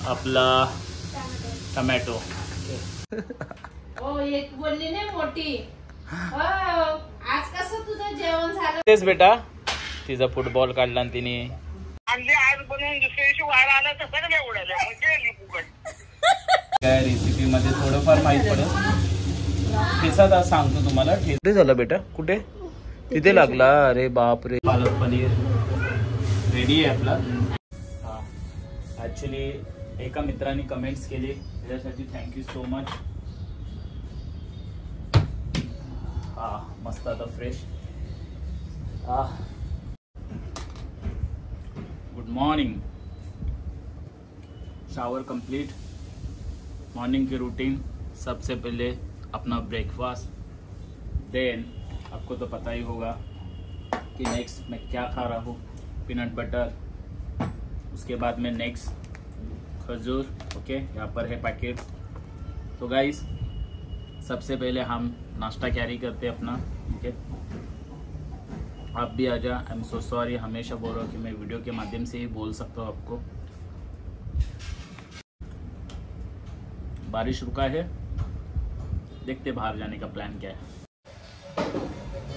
आपला टमॅटो। एक बोलली नाही मोठी। आज कसं तुझं जेवण झालं? तेच बेटा, तिचा फुटबॉल काढला आणि तिने आज बनवून दुसऱ्या दिवशी वारा आला तर सगळं नाही उडालं म्हणजे काय रेसिपी मध्ये थोडंफार माहित पडेल। ठेचा सांगतो तुम्हाला। कुठे झालं बेटा? कुठे? तिथे लागला। अरे बाप रे। पालक पनीर रेडी आहे आपला। ऍक्च्युली एका मित्राने कमेंट्स केले, त्याच्यासाठी थँक्यू सो मच। मस्त आता fresh. Good morning. Shower complete. Morning की रूटीन, सबसे पहले अपना ब्रेकफास्ट, देन आपको तो पता ही होगा कि नेक्स्ट मैं क्या खा रहा हूँ, पीनट बटर। उसके बाद में नेक्स्ट खजूर। ओके, यहाँ पर है पैकेट। तो गाइस सबसे पहले हम नाश्ता कैरी करते हैं अपना। ओके, आप भी आ जा। आई एम सो सॉरी, हमेशा बोल रहा हूँ कि मैं वीडियो के माध्यम से ही बोल सकता हूँ आपको। बारिश रुका है, देखते बाहर जाने का प्लान क्या है।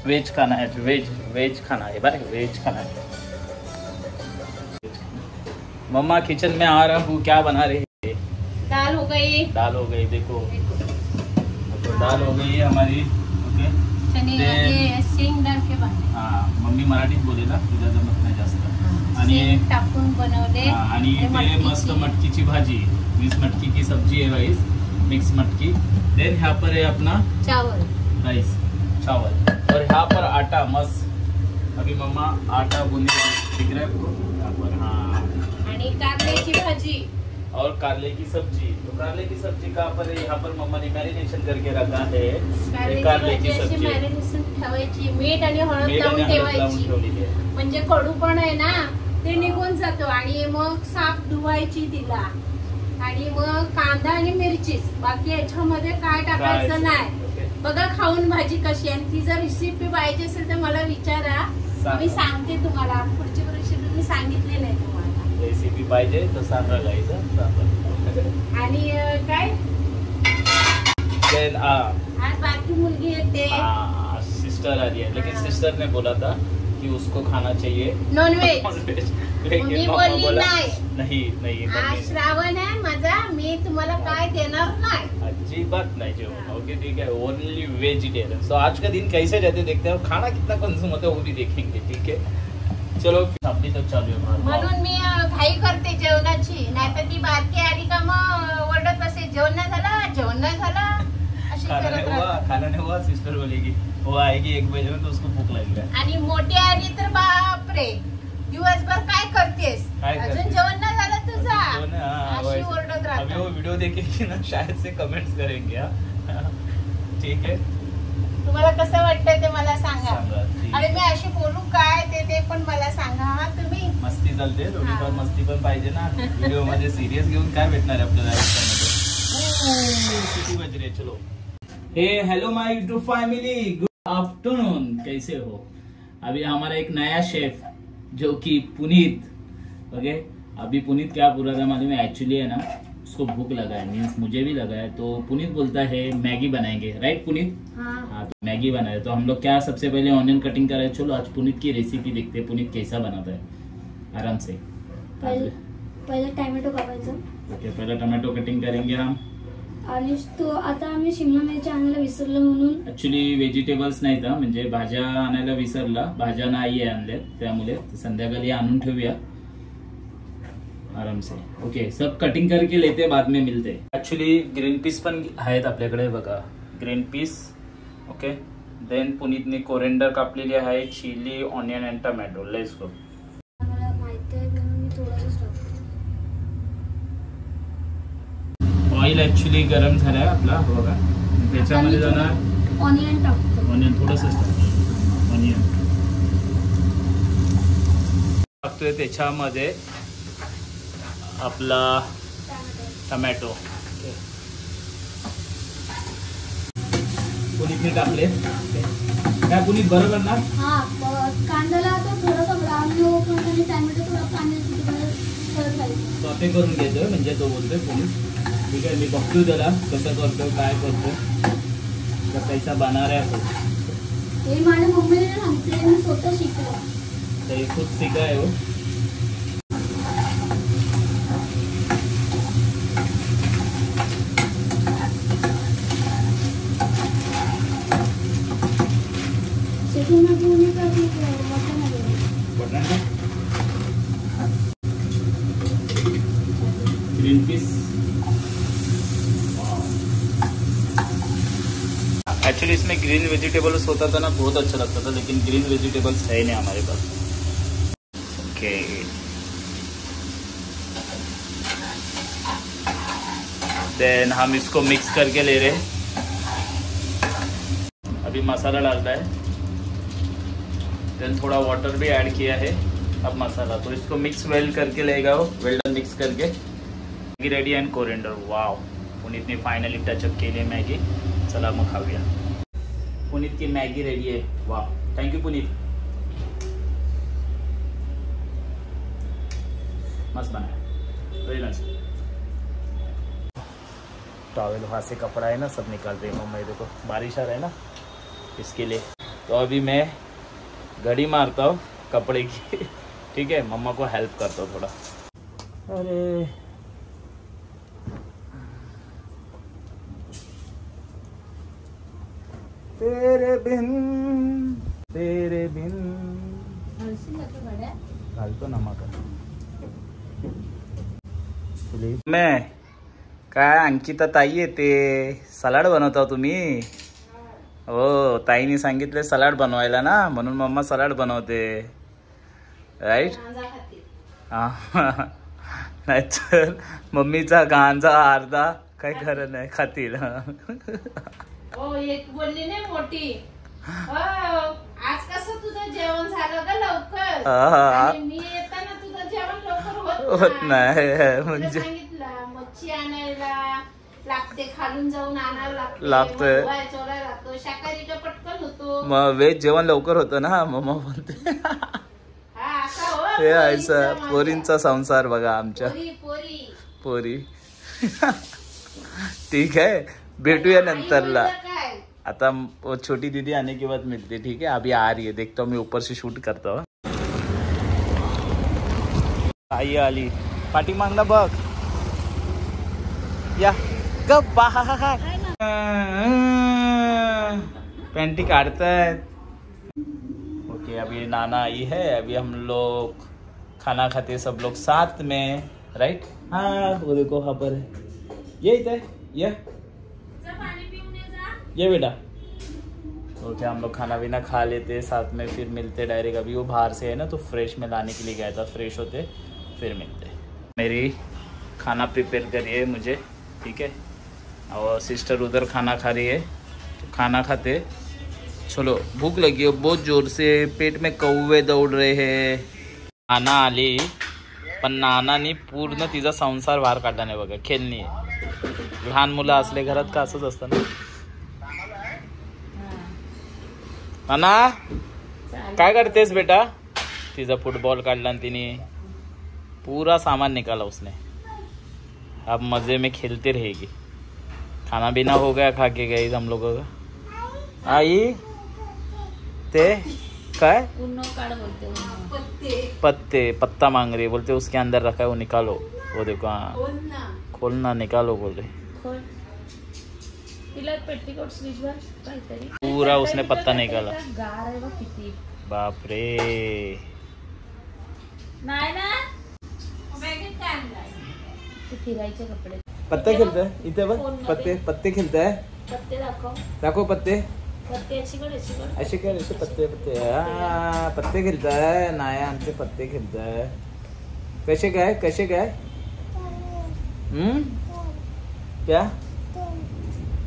वेज खाना है, वेज खाना है भाई, वेज खाना है। मम्मा किचन में आ रहा हूँ, क्या बना रही है? दाल हो गई। दाल हो गई, देखो तो दाल हो गई है हमारी। ओके, शेंगदाण के बनले। मम्मी मराठीत बोले ना, तुझा जमत नाही जास्त। आणि टाकून बनवले। आणि ते मस्त मटकीची भाजी, मिक्स मटकी की सब्जी है गाइस, मिक्स मटकी। देन यहाँ पर है अपना चावल, राइस, चावल। और यहाँ पर आटा मस्त, अभी मम्मा आटा गूंदी, दिख रहा है आपको यहाँ पर। आणि कारल्याची भाजी और कारले की सब्जी। तो कारले की सब्जी कहाँ पर है? यहाँ पर मम्मा ने मैरिनेशन करके रखा है। कारले की सब्जी मॅरिनेशन ठेवायची, मीठ आणि हळद लावून ठेवायची, म्हणजे कडू पण आहे ना ते निघून जातो। आणि मग साफ धुवायची तिला, आणि मग कांदा आणि मिरचीच, बाकी याच्यामध्ये काय टाकायचं नाही। बघा खाऊन भाजी कशी आहे। ती जर रेसिपी पाहिजे असेल तर मला विचारा, मी सांगते तुम्हाला। पुढची रेसिपी मी सांगितली नाही तुम्हाला। रेसिपी पाहिजे तर सांगा गाईज। आणि काय आज बाकी मुलगी येते, सिस्टर आ रही है, लेकिन सिस्टर ने बोला था कि उसको खाना चाहिए नॉनव्हेज। मी बोलली नहीं आज श्रावण आहे माझा, मी तुम्हाला काय देणार नाही, अजीबात नहीं जेवण। ओके ठीक है, ओनली वेजिटेरियन। सो आज का दिन कैसे रहते देखते हैं, और खाना कितना कंज्यूम होता है वो भी देखेंगे। ठीक है, चलो अभी तक चालू है। म्हणून मी घाई करते जेवणाची, नाहीतर ती बारकी आली का मग ओरडत बसे, जेवण नाही झालं, जेवण नाही झालं, अशी करत राहते। खाना नहीं हुआ, सिस्टर बोलेगी वो आएगी 1 बजे में तो उसको भूख लगेगा। आणि मोठी आली तर बापरे, दिवसभर काय करतेस, अजून जेवण नाही झालं तुझा, अशी ओरडत राहते। अभी वो वीडियो देखेगी ना, शायद से कमेंट्स करेंगे। ठीक है, तुम्हाला कसं वाटतंय ते मला सांगा। सांगा। आणि मी अशी बोलू काय ते पण मला सांगा। हा तुम्ही मस्ती चालते, थोडीफार मस्ती पण पाहिजे ना। व्हिडिओ मध्ये सिरियस घेऊन काय भेटणार आहे आपल्याला आयुष्यामध्ये? किती बज रहे? चलो, हे हेलो माय यूट्यूब फैमिली, गुड आफ्टरनून, कैसे हो? अभी हमारा एक नया शेफ जो कि पुनीत। ओके, अभी पुनीत क्या पूरा था मालूम है? एक्चुअली है ना, उसको भूख लगा है, मीन्स मुझे भी लगा है, तो पुनीत बोलता है मैगी बनाएंगे, राइट पुनीत? हाँ, तो मैगी बनाए। तो हम लोग क्या सबसे पहले ऑनियन कटिंग कर रहे हैं। चलो आज पुनीत की रेसिपी देखते हैं, पुनीत कैसा बनाता है आराम से। पहले टोमॅटो कापायचं। ओके, पहले टोमॅटो कटिंग करेंगे हम। आणि तो आता आम्ही शिमला मिरची आणायला विसरलो म्हणून ऍक्च्युली व्हेजिटेबल्स नाही था, म्हणजे भाज्या आणायला विसरला, भाज्या नाही आणल्या, त्यामुळे संध्याकाळी आणून ठेवूया आराम से। ओके, सब कटिंग करके लेते, बाद में मिलते। ऍक्च्युली ग्रीन पीस पण आहेत आपल्याकडे, बघा ग्रीन पीस। ओके, देन पुनीतने कोरिएंडर कापलेली आहे, chilli, onion and tomato. Let's go. मला माहिती आहे म्हणून मी थोडंसं टाकतो। ऑइल ऍक्च्युली गरम झालाय आपला, बघा त्याच्यामध्ये जाणार ऑनियन टाकतो। ऑनियन थोडंसं ऑनियन टाकतोय, त्याच्यामध्ये आपला टोमॅटो। पुनीतने टाकले काय? पुनीत बरोबर ना? हा, कांद्याला आता थोडासा ब्राऊन होईपर्यंत आणि टोमॅटो थोडा पाण्यात सॉते करून घेतोय म्हणजे तो बोलतोय पुनीत. ठीक आहे, मी बघतोय त्याला कसं करतोय काय करतोय तर कैसा बना रहा है. हे माझ्या मम्मीला सांगते मी स्वतः शिकलो. तर खुद सीखा है वो. ग्रीन पीस एक्चुअली इसमें ग्रीन वेजिटेबल्स होता था ना, बहुत अच्छा लगता था, लेकिन ग्रीन वेजिटेबल्स है नहीं हमारे पास. ओके देन हम इसको मिक्स करके ले रहे. अभी मसाला डालता है, देन थोड़ा वाटर भी ऐड किया है. अब मसाला तो इसको मिक्स वेल करके लेगा वो, वेल डन मिक्स करके. Maggi ready and coriander. Wow, पुनीतने फायनली टचअप केले मॅगी. चला मग खाऊया. पुनीत की मॅगी रेडी आहे. Wow, thank you Puneet. मस्त बनाया, वेरी नाइस. टॉवेल वहाँ से कपड़ा है ना सब निकाल रही हूँ मैं. देखो बारिश आ रहा है ना इसके लिए. तो अभी मैं घड़ी मारता हूँ कपड़े की. ठीक है, मम्मा को हेल्प करता हूँ थोड़ा. अरे तेरे बिन घालतो ना मग. मैं काय अंकिता ताई येते. सलाड बनवता तुम्ही. हो, ताईने सांगितले सलाड बनवायला ना, म्हणून मम्मा सलाड बनवते. राईट. नाही तर मम्मीचा गांजा अर्धा काय खरं नाही खातील. हो, एक बोलली नाही मोठी. आज कसं तुझं जेवण झालं का लवकर. आणि मी येताना तुझं जेवण लवकर होत नाही. म्हणजे सांगितलं मच्छी आणायला लागते, खालून जाऊन आणायला लागतोय, चोरायला लागतो. शाकाहारी का पटकन होतो, मग व्हेज जेवण लवकर होतं ना. मम्मा बोलते हे आयचा पोरींचा संसार बघा आमच्या. पोरी ठीक है, भेटूया नंतरला. आता वो छोटी दीदी आने के बाद मिलते. ठीक है, अभी आ रही है, देखता हूँ मैं ऊपर से शूट करता हूँ. आई आली पाठी मागला बघ. या गप बाहा पेंटी काटतायत. ओके, अभी नाना आई है. अभी हम लोग खाना खाते सब लोग साथ में. राइट. हाँ वो देखो वहाँ पर है. ये इधर ये बेटा. ओके, हम लोग खाना पीना खा लेते साथ में, फिर मिलते डायरेक्ट. अभी वो बाहर से है ना, तो फ्रेश में लाने के लिए गया था. फ्रेश होते फिर मिलते. मेरी खाना प्रिपेयर करिए मुझे. ठीक है, और सिस्टर उधर खाना खा रही है. तो खाना खाते. चलो, भूख लगी है बहुत जोर से, पेट में कौवे दौड़ रहे हैं. नाना आली, पण नानानी पूर्ण तिचा संसार बाहेर काढला नाही बघा. खेळणी आहे. लहान मुलं असले घरात का असंच असतं ना. नाना काय करतेस बेटा. तिचा फुटबॉल काढला आणि तिने पूरा सामान निकाला उसने. अब मजे में खेलते रहेगी. खाना पीना हो गया, खा के गई हम लोगों का. आई ते काय पत्ते पत्ता मांग रही, बोलते उसके अंदर रखा है वो निकालो. वो देखो, हाँ खोलना, निकालो बोल रहे. पूरा उसने पत्ता निकाला. बाप रे. फिरायचे कपडे. पत्ते खेळताय इथे बघ. पत्ते खेळताय. पत्ते दाखव पत्ते. असे काय असे पत्ते. पत्ते खेळताय. नाही आमचे पत्ते खेळताय. कसे काय क्या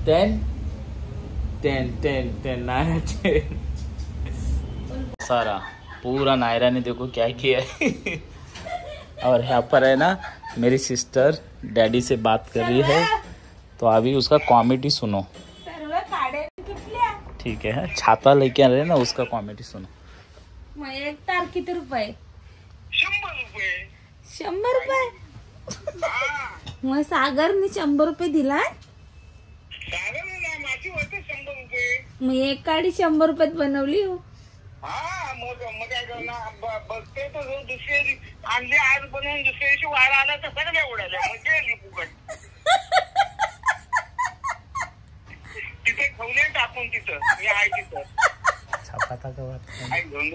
10 नायरा 10. सारा पूरा नायरा ने देखो क्या किया है. और यहाँ पर है ना मेरी सिस्टर डैडी से बात कर रही है, तो अभी उसका कॉमेडी सुनो. ठीक है, छाता लेके आ रहे ना, उसका कॉमेडी सुनो. मग एक तार किती रुपये. 100 रुपये. 100 रुपये. मग सागरने 100 रुपये दिला. सागर नाही माझी होते 100 रुपये. मग एक काडी 100 रुपयात बनवली. हा मग काय करणार बघते तर दुसरी आणली आज बनवून दुसऱ्या दिवशी वारा आला तर सगळ्या उडाल्या मग गेली फुकट. तिथे ठेवले टाकून तिथं मी आहे तिथं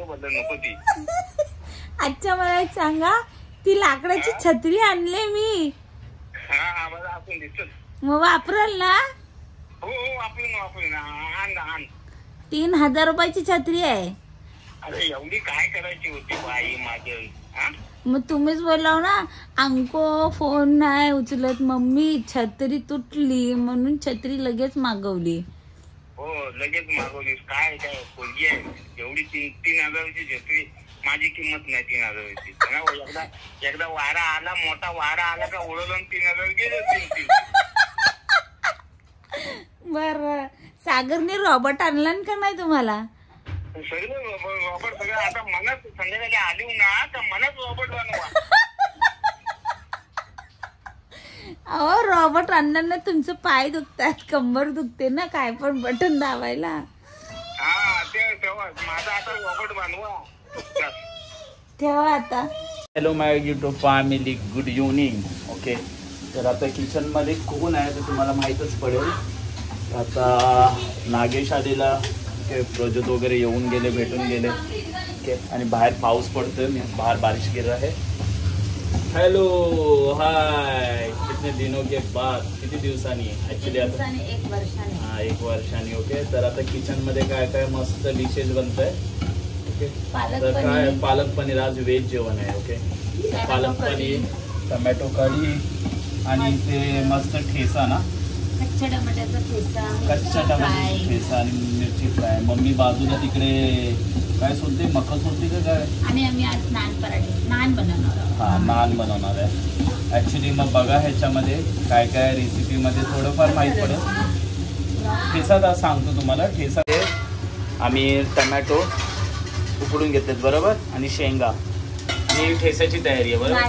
बदल नको ती. अच्छा मला एक सांगा ती लाकडाची छत्री आणले मी. हा मला आपण दिसत. मग वापराल ना. हो वापरून आण. 3000 रुपयाची छत्री आहे. अरे एवढी काय करायची होती बाई माझं. मग तुम्हीच बोलाव ना. अंको फोन नाही उचलत मम्मी छत्री तुटली म्हणून छत्री लगेच मागवली. हो लगेच मागवलीस. काय पोरगी आहे एवढी 3000ची छत्री. माझी किंमत नाही 3000ची. एकदा वारा आला मोठा वारा आला का उडवलं 3000 गेले. बर सागरने रॉबर्ट आणला का नाही तुम्हाला. सर्व रॉबर्ट सगळं आता मनात संध्याकाळी आली ना तर मनात रॉबर्ट बनवा. अहो रॉबर्ट आणताना तुमचं पाय दुखतात कंबर दुखते ना काय पण बटन दाबायला. हा ते तेव्हा माझा आता रॉबर्ट बनवा. ठेवा आता. Hello my YouTube family good evening. Okay तर आता किचन मध्ये कोण आहे ते तुम्हाला माहीतच पडेल. आता नागेश आलेला प्रोजेक्ट वगैरे येऊन गेले भेटून गेले. ओके आणि बाहेर पाऊस पडतोय. बाहर बारिश गिर रहा है. हेलो हाय कितने दिनों के बाद. किती दिवसांनी ऍक्च्युली आता 1 वर्षाने. हा 1 वर्षांनी. ओके तर आता किचन मध्ये काय काय मस्त डिशेस बनतंय. ओके तर काय पालक पनीर आज व्हेज जेवण आहे. ओके पालक पनीर टमॅटो कढी आणि ते मस्त ठेसा ना. कच्च्या टमाट्याचा ठेसा आणि मिरची फ्राय. मम्मी बाजूला तिकडे काय सोलते मका सोलते का काय. आणि आम्ही आज नान बनवणार आहोत. हा नान बनवणार आहे ऍक्च्युली. मग बघा ह्याच्यामध्ये काय काय रेसिपीमध्ये थोडंफार माहीत पडेल. ठेसा सांगतो तुम्हाला. ठेसा आम्ही टमॅटो उकडून घेतलेत बरोबर आणि शेंगा. ही ठेसाची तयारी आहे बरोबर.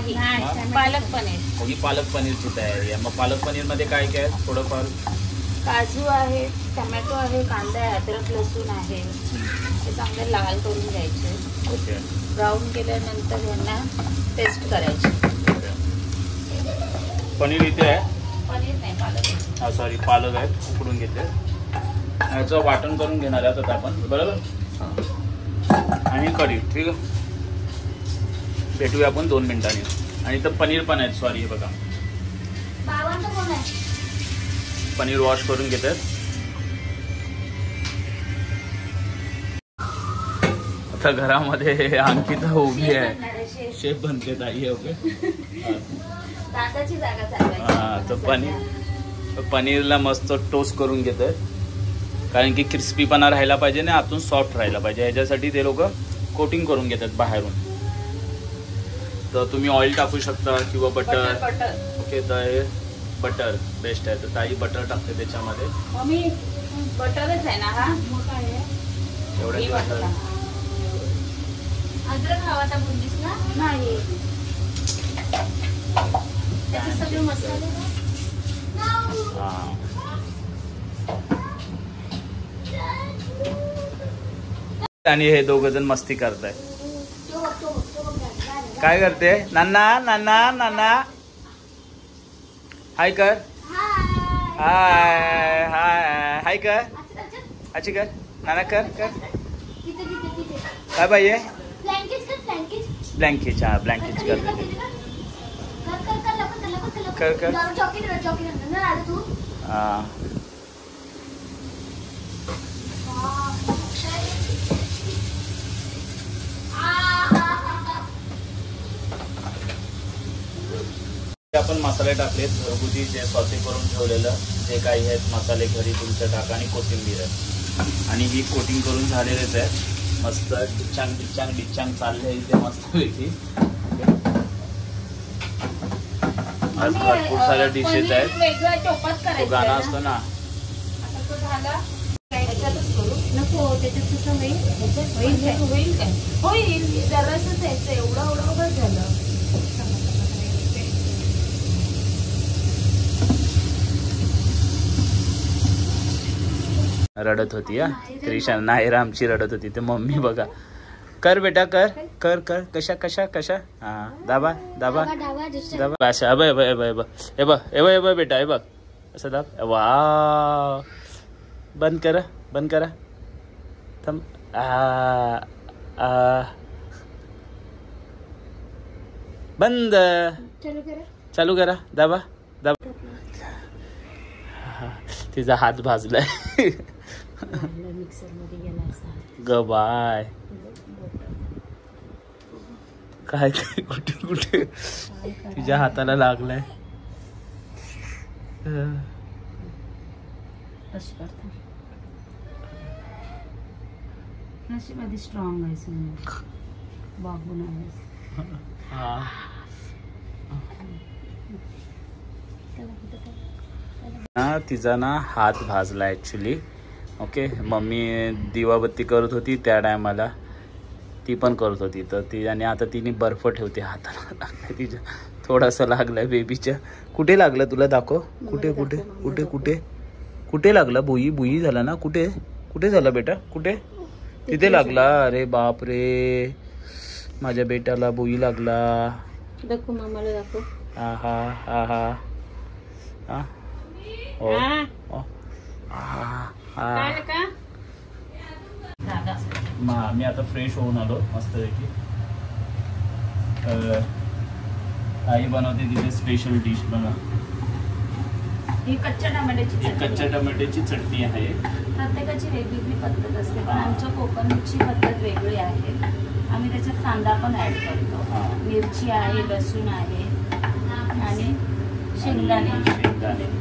पालक पनीर. ही पालक पनीरची तयारी आहे. मग पालक पनीर मध्ये काय काय थोडंफार काजू आहे टमॅटो आहे कांदा आहे अद्रक लसूण आहे. ते चांगले लाल करून घ्यायचे. ओके ब्राऊन केल्यानंतर यांना पेस्ट करायची. पनीर इथे आहे. पनीर नाही पालक. हा सॉरी पालक आहे उकडून घेते. ह्याचं वाटण करून घेणार आहोत आता आपण बरोबर. आणि कढी ठीक आहे. भेटूया आपण 2 मिनिटांनी. आणि तर पनीर पण आहेत. सॉरी हे बघा पनीर वॉश करून घेतात. आता घरामध्ये अंकिता उभी आहे. शेफ बनते ताई. ओके दादाची जागा चालवायची. हा तर पनीरला मस्त टोस्ट करून घेतात. कारण की क्रिस्पीपणा राहायला पाहिजे ना आतून सॉफ्ट राहायला पाहिजे. ह्याच्यासाठी ते लोक कोटिंग करून घेतात बाहेरून. तर तुम्ही ऑइल टाकू शकता किंवा बटर. ओके तर हे बटर बेस्ट आहे. तर ताई बटर टाकते त्याच्यामध्ये. मम्मी बटरच आहे ना हा. मग काय एवढं बटर. अद्रक हवा टाकून दिस ना नाही. त्याचे सगळे मसाले हा आणि हे 2 जण मस्ती करताय. काय करते नाना नाना नाना हाय कर. हाय हाय हाय कर. अच्छी कर नाना कर कर. काय पाहिजे ब्लँकेज. हा ब्लँकेज कर कर हा. आपण मसाले टाकलेत घरगुती जे सॉसे करून ठेवलेलं जे काही आहेत मसाले घरी तुमच्या टाका आणि कोथिंबीर आहे. आणि ही कोटिंग करून झालेलेच आहे. मस्त डिच्चांग डिच्चांग डिच्चांग चालले इथे मस्त पैकी. आज भरपूर साऱ्या डिशेस आहेत. तो गाणं असतो ना. नको त्याच्यात होईल काय होईल जरासच यायचं. एवढं बस झालं. रडत होती हा त्रिशा, नायरा आमची रडत होती. तर मम्मी बघा, कर बेटा कर कर कर, कशा कशा कशा, हा दाबा दाबा दाबा अशा. अब बेटा हे बघ असं दाब. वा बंद करा बंद करा, थांब. बंद, चालू करा, दाबा दाबा. तिचा हात भाजलाय. ग बाय काय कुठे कुठे तिच्या हाताला लागलाय. नशिबादी स्ट्रॉंग आहे बाबून तिचा ना हात भाजला ॲक्च्युली. ओके, मम्मी दिवाबत्ती करत होती त्या टायमाला, ती पण करत होती. तर ती आणि आता तिने बर्फ ठेवते हाताला, लागलाय तिच्या थोडासा लागलाय बेबीच्या. कुठे लागलं तुला दाखव, कुठे कुठे कुठे कुठे कुठे लागला? बुई बुई झाला ना, कुठे कुठे झाला बेटा, कुठे? तिथे लागला. अरे बाप रे, माझ्या बेटाला बुई लागला. दाखव मामाला दाखव. आहा आहा हा ओ मी आता फ्रेश होऊन आलो मस्तपैकी. आई बनवते तिथे स्पेशल डिश बघा, ही कच्च्या टमाट्याची चटणी आहे. प्रत्येकाची वेगवेगळी पद्धत असते, पण आमच्या कोकणची पद्धत वेगळी आहे. आम्ही त्याच्यात कांदा पण ऍड करतो, मिरची आहे, लसूण आहे आणि शेंगदाणे.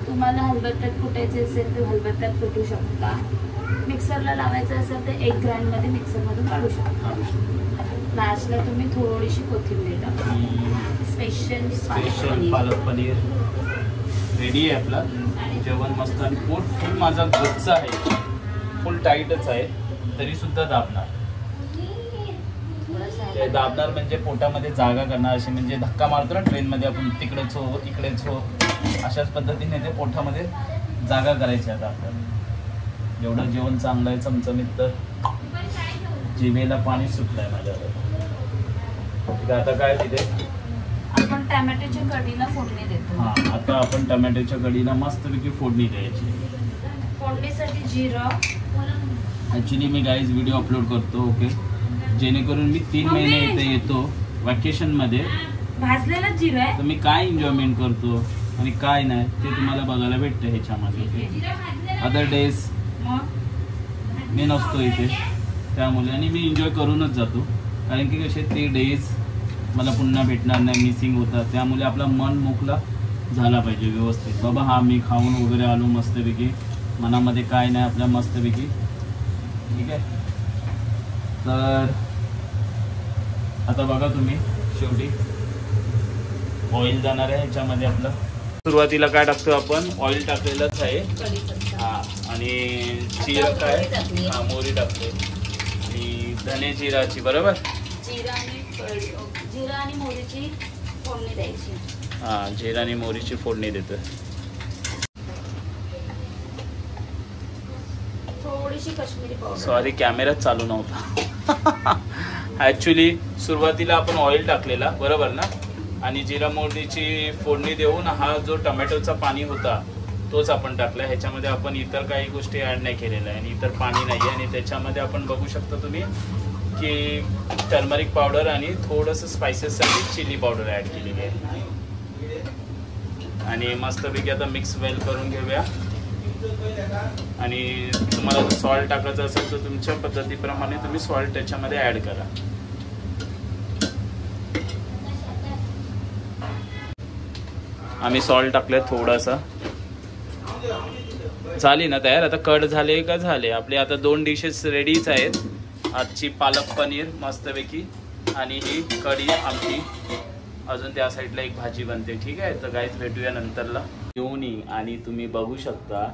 तुम्हाला हलबत्त्यात कुटायचे असेल तर हलबत्त्यात कुटू शकता. मिक्सरला लावायचं असेल तर 1 ग्राइंडमध्ये मिक्सरमधून काढू शकता. लास्टला तुम्ही थोडीशी कोथिंबीर टाका. स्पेशल पालक पनीर रेडी आहे आपला. जेवण मस्त आणि पोट फुल माझा गच्च आहे, फुल टाईटच आहे, तरी सुद्धा दाबणार. ते दाबणार म्हणजे पोटामध्ये जागा करणार, असे म्हणजे धक्का मारतो ना ट्रेनमध्ये आपण, तिकडेच हो इकडेच हो, अशाच पद्धतीने ते पोटामध्ये जागा करायची. आता आपल्याला एवढं जेवण चांगलं आहे चमचमीत, तर जिभेला पाणी सुटलंय माझ्याकडे. आता काय तिथे आपण टोमॅटोच्या कढीला फोडणी देतो. हा, आता आपण टोमॅटोच्या कढीला मस्तपैकी फोडणी द्यायची. फोडणीसाठी जिरं, ॲक्च्युली मी गाईज व्हिडिओ अपलोड करतो, ओके, जेणेकरून मी 3 महिने इथे येतो वॅकेशनमध्ये. भाजलेलं जिरं आहे, तर मी काय एन्जॉयमेंट करतो आणि काय नाही ते तुम्हाला बघायला भेटतं ह्याच्यामध्ये. अदर डेज मी नसतो इथे, त्यामुळे आणि मी एन्जॉय करूनच जातो, कारण की कसे ते डेज मला पुन्हा भेटणार नाही, मिसिंग होतात. त्यामुळे आपला मन मोकळा झाला पाहिजे व्यवस्थित. बाबा हा मी खाऊन वगैरे आलो मस्तपैकी, मनामध्ये काय नाही आपल्या मस्तपैकी, ठीक आहे. तर आता बघा तुम्ही, शेवटी ऑइल जाणार आहे ह्याच्यामध्ये आपलं. सुरुवातीला काय टाकतो आपण, ऑइल टाकलेलंच आहे. हा, आणि जिरं काय, हा मोहरी टाकते आणि धने जिराची, बरोबर, जिरा आणि मोहरीची फोडणी द्यायची. हा, जिरा आणि मोहरीची फोडणी देतो. थोडीशी काश्मीरी पावडर. सॉरी, कॅमेराच चालू नव्हता. ॲक्च्युली सुरुवातीला आपण ऑइल टाकलेला, बरोबर ना, आणि जिरा मोहरीची फोडणी देऊन हा जो टोमॅटोचा पाणी होता तोच आपण टाकला. ह्याच्यामध्ये आपण इतर काही गोष्टी ॲड नाही केलेल्या आहे आणि इतर पाणी नाही आहे. आणि त्याच्यामध्ये आपण बघू शकता तुम्ही की टर्मरिक पावडर आणि थोडंसं स्पायसेससाठी चिली पावडर ॲड केलेली आहे. आणि मस्तपैकी आता मिक्स वेल करून घेऊया. आणि तुम्हाला जर सॉल्ट टाकायचं असेल तर तुमच्या पद्धतीप्रमाणे तुम्ही सॉल्ट त्याच्यामध्ये ॲड करा. आम्ही सॉल्ट टाकले थोडासा. झाली ना तयार, आता कट झाले का झाले आपले. आता 2 डिशेस रेडीच आहेत. आजची पालक पनीर मस्तपैकी आणि ही कढी आमची. अजून त्या साईडला एक भाजी बनते, ठीक आहे. तर गाईज भेटूया नंतरला. घेऊन ये आणि तुम्ही बघू शकता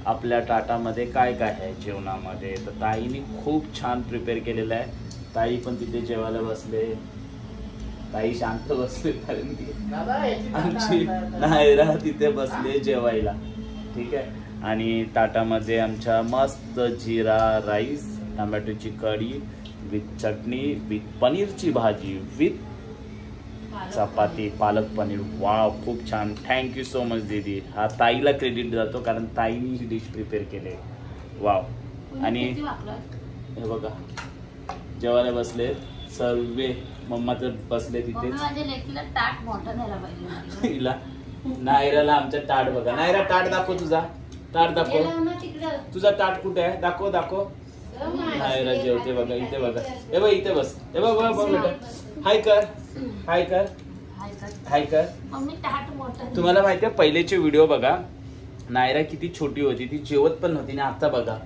आपल्या ताटामध्ये काय काय आहे जेवणामध्ये. तर ताईने खूप छान प्रिपेअर केलेलं आहे. ताई पण तिथे जेवायला बसले. ताई शांत बसले कारण की आमची नायरा तिथे बसले जेवायला, ठीक आहे. आणि ताटामध्ये आमच्या मस्त जिरा राईस, टोमॅटोची कढी विथ चटणी, विथ पनीरची भाजी, with chapati, palak paneer. Wow, खूप छान. थँक्यू सो मच दीदी. हा ताईला क्रेडिट जातो कारण ताईने ही डिश प्रिपेअर केली. वाव. आणि हे बघा जेवायला बसले सर्वे. मम्मा तर बसले तिथे. ताट मोठं झाला पाहिजे. हिला नायराला आमच्या ताट बघा. नायरा ताट दाखव तुझा. ताट दाखव. तुझा ताट कुठे आहे? दाखव दाखव. नायरा जेवते बघा. इथे बघा. हे बघ इथे बस. हे बघ बघ बेटा. हाय कर. हाय कर. हाय कर. तुम्हाला माहितीये पहिलेचे व्हिडिओ बघा, नायरा किती छोटी होती, ती जेवत पण नव्हती. आणि आता बघा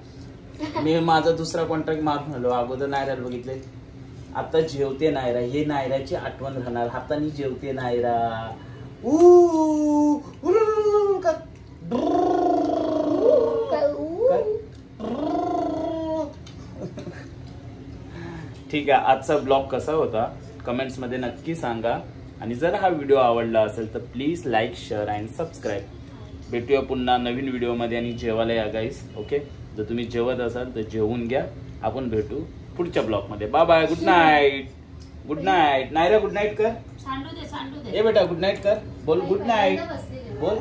मी माझा दुसरा कॉन्ट्रॅक्ट मारून आलो. अगोदर नायराला बघितले, आता जेवते नायरा. हे नायराची आठवण राहणार. हाताने जेवते नायरा. ठीक आहे. आजचा ब्लॉग कसा होता कमेंट्स मध्ये नक्की सांगा. आणि जर हा व्हिडिओ आवडला असेल तर please like, share and subscribe. भेटूया पुन्हा नवीन व्हिडिओ मध्ये. आणि जेवायला या गाईस. ओके, जर तुम्ही जेवत असाल तर जेवून घ्या. आपण भेटू पुढच्या ब्लॉग मध्ये. Bye bye. Good night. Good night. Naira good night कर. सांडू दे. ए बेटा गुड नाईट कर. बोल गुड नाईट. बोल.